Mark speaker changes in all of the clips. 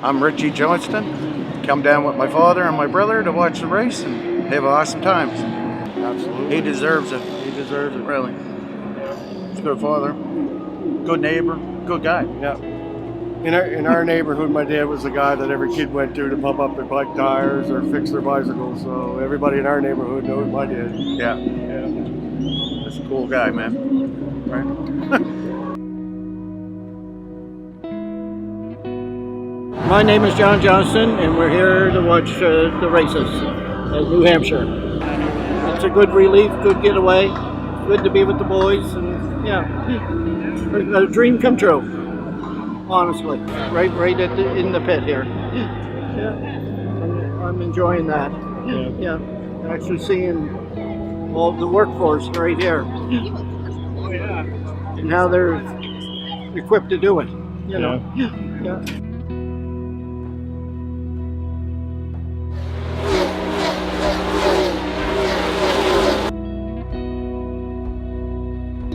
Speaker 1: I'm Richie Johnston. Come down with my father and my brother to watch the race and have awesome times.
Speaker 2: Absolutely.
Speaker 1: He deserves it.
Speaker 2: He deserves it.
Speaker 1: Really. He's a good father, good neighbor, good guy.
Speaker 2: Yeah. In our neighborhood, my dad was the guy that every kid went to pump up their bike tires or fix their bicycles. So everybody in our neighborhood knows my dad.
Speaker 1: Yeah.
Speaker 2: Yeah.
Speaker 1: That's a cool guy, man. Right?
Speaker 3: My name is John Johnston, and we're here to watch the races at New Hampshire. It's a good relief, good getaway, good to be with the boys, and yeah, a dream come true. Honestly, right in the pit here. Yeah, I'm enjoying that. Yeah, actually seeing all the workforce right here, and how they're equipped to do it. You know. Yeah.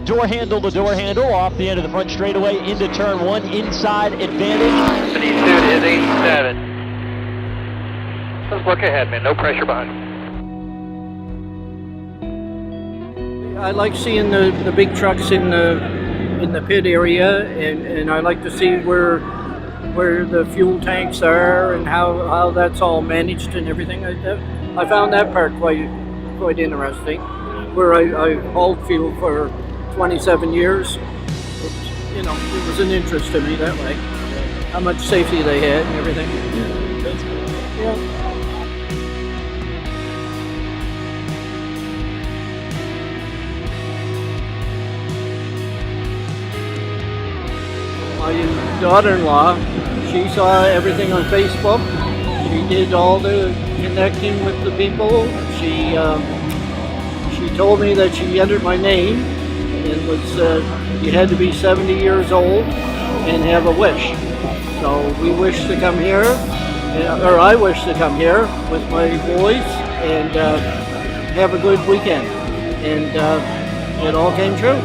Speaker 4: Door handle to door handle off the end of the front straightaway into turn one, inside advantage.
Speaker 5: City suit is 87. Just look ahead, man. No pressure behind.
Speaker 3: I like seeing the big trucks in the pit area, and I like to see where the fuel tanks are and how that's all managed and everything like that. I found that part quite interesting. Where I hauled fuel for 27 years, you know, it was an interest to me that way. How much safety they had and everything. Yeah. My daughter-in-law, she saw everything on Facebook. She did all the connecting with the people. She told me that she entered my name. It was you had to be 70 years old and have a wish. So we wish to come here, or I wish to come here with my boys and have a good weekend. And it all came true.